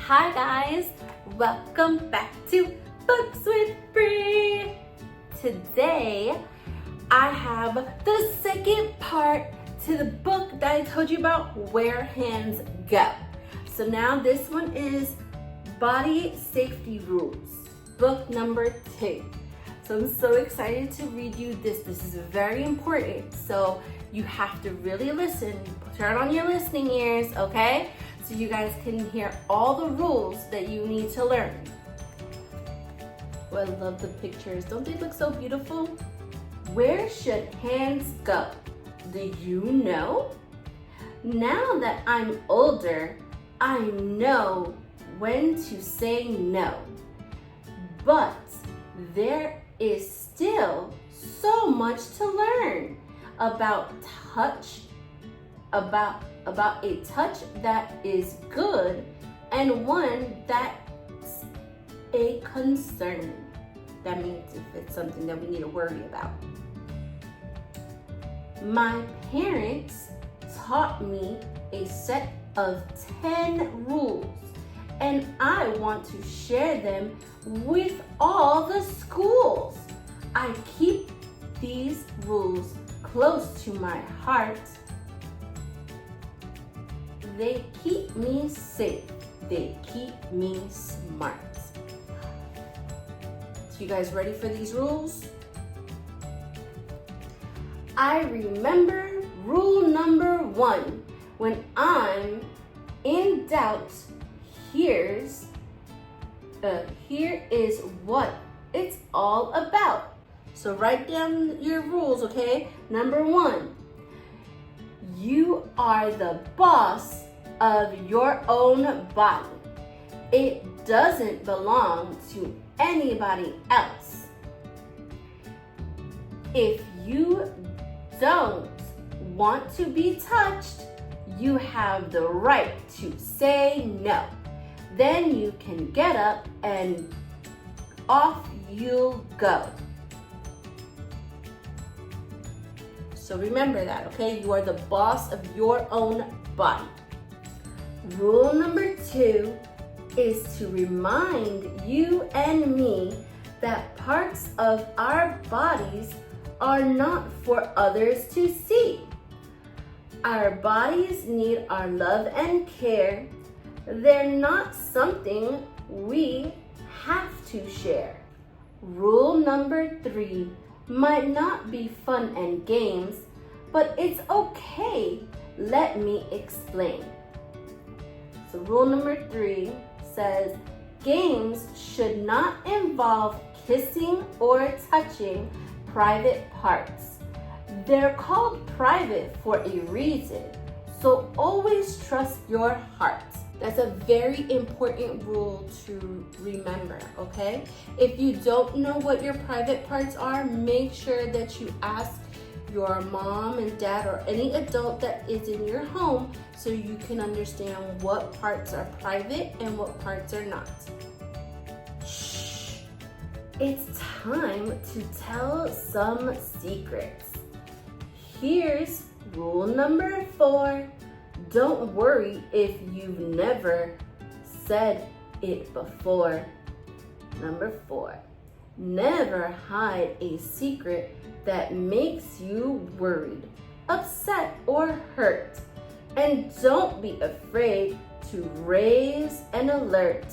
Hi guys, welcome back to Books with Brie. Today I have the second part to the book that I told you about, Where Hands Go. So now this one is Body Safety Rules, book number 2. So I'm so excited to read you this. This is very important. So you have to really listen. Turn on your listening ears, okay? So you guys can hear all the rules that you need to learn. Oh, I love the pictures. Don't they look so beautiful? Where should hands go? Do you know? Now that I'm older, I know when to say no. But there is still so much to learn about touch, about a touch that is good and one that's a concern. That means if it's something that we need to worry about. My parents taught me a set of 10 rules, and I want to share them with all the schools. I keep these rules close to my heart. They keep me safe. They keep me smart. So you guys ready for these rules? I remember rule number 1. When I'm in doubt, here is what it's all about. So write down your rules, okay? Number 1, you are the boss of your own body. It doesn't belong to anybody else. If you don't want to be touched, you have the right to say no. Then you can get up and off you'll go. So remember that, okay? You are the boss of your own body. Rule number 2 is to remind you and me that parts of our bodies are not for others to see. Our bodies need our love and care. They're not something we have to share. Rule number 3 might not be fun and games, but it's okay. Let me explain. So rule number 3 says games should not involve kissing or touching private parts. They're called private for a reason, so always trust your heart. That's a very important rule to remember, okay? If you don't know what your private parts are, make sure that you ask your mom and dad or any adult that is in your home so you can understand what parts are private and what parts are not. Shh! It's time to tell some secrets. Here's rule number 4. Don't worry if you've never said it before. Number 4, never hide a secret that makes you worried, upset, or hurt. And don't be afraid to raise an alert.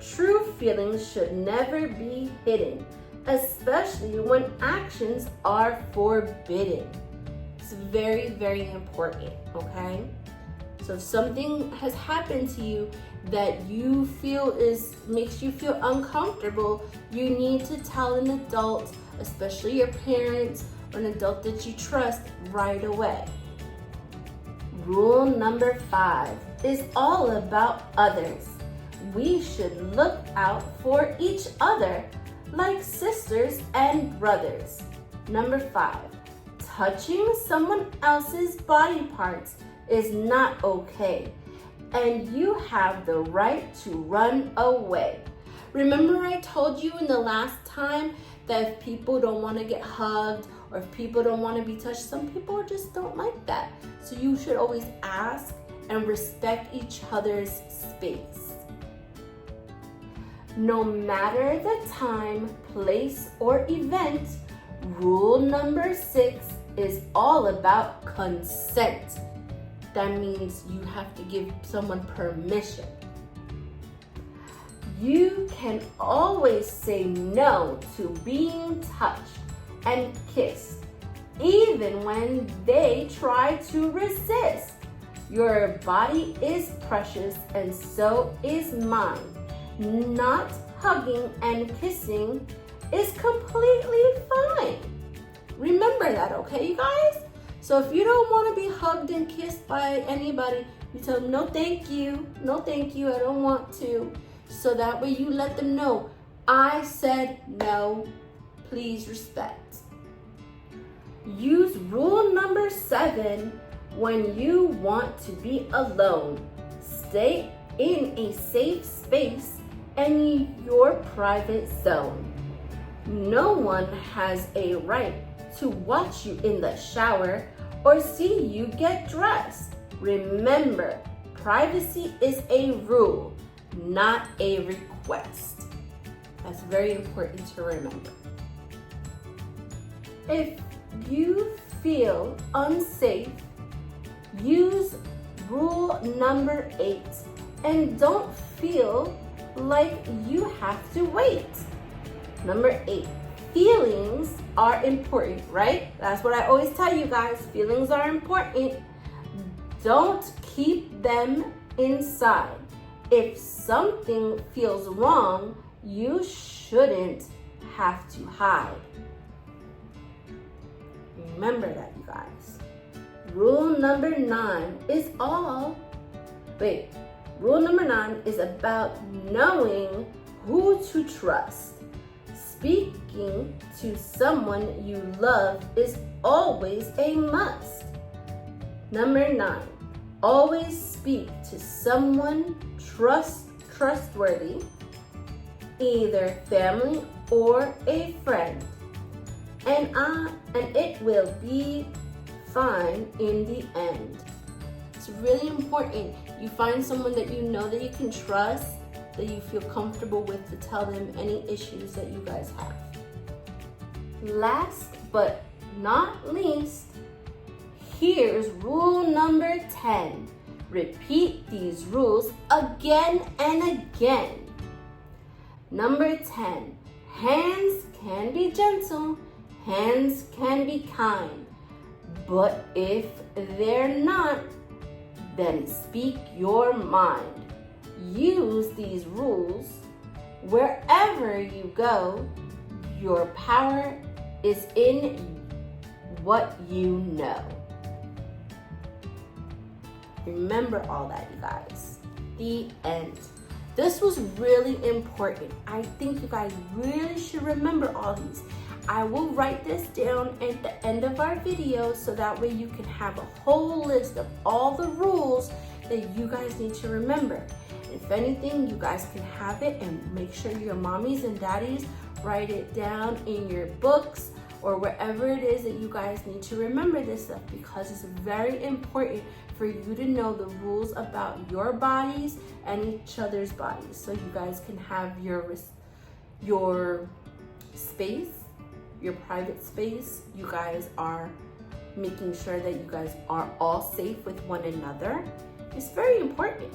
True feelings should never be hidden, especially when actions are forbidden. It's very, very important, okay? So if something has happened to you that you feel makes you feel uncomfortable, you need to tell an adult, especially your parents or an adult that you trust, right away. Rule number 5 is all about others. We should look out for each other like sisters and brothers. Number 5, touching someone else's body parts is not okay, and you have the right to run away. Remember I told you in the last time that if people don't want to get hugged or if people don't want to be touched, some people just don't like that. So you should always ask and respect each other's space. No matter the time, place, or event, rule number 6 is all about consent. That means you have to give someone permission. You can always say no to being touched and kissed, even when they try to resist. Your body is precious and so is mine. Not hugging and kissing is completely fine. Remember that, okay, you guys? So if you don't want to be hugged and kissed by anybody, you tell them, no thank you, I don't want to. So that way you let them know, I said no, please respect. Use rule number 7 when you want to be alone. Stay in a safe space and your private zone. No one has a right to watch you in the shower or see you get dressed. Remember, privacy is a rule, not a request. That's very important to remember. If you feel unsafe, use rule number 8 and don't feel like you have to wait. Number 8, feelings are important, right? That's what I always tell you guys. Feelings are important. Don't keep them inside. If something feels wrong, you shouldn't have to hide. Remember that, you guys. Rule number 9 is about knowing who to trust. Speaking to someone you love is always a must. Number 9, always speak to someone trustworthy, either family or a friend, and it will be fine in the end. It's really important you find someone that you know that you can trust, that you feel comfortable with, to tell them any issues that you guys have. Last but not least, here's rule number 10. Repeat these rules again and again. Number 10, hands can be gentle, hands can be kind, but if they're not, then speak your mind. Use these rules wherever you go. Your power is in what you know. Remember all that, you guys. The end. This was really important. I think you guys really should remember all these. I will write this down at the end of our video so that way you can have a whole list of all the rules that you guys need to remember. If anything, you guys can have it and make sure your mommies and daddies write it down in your books or wherever it is that you guys need to remember this stuff, because it's very important for you to know the rules about your bodies and each other's bodies, so you guys can have your space, your private space. You guys are making sure that you guys are all safe with one another. It's very important.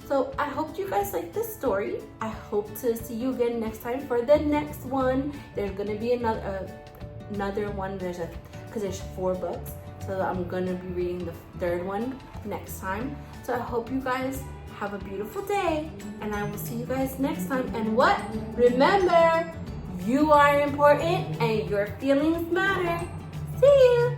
So I hope you guys like this story. I hope to see you again next time for the next one. There's gonna be another one. Because there's 4 books. So I'm gonna be reading the 3rd one next time. So I hope you guys have a beautiful day, and I will see you guys next time. And what? Remember, you are important and your feelings matter. See you.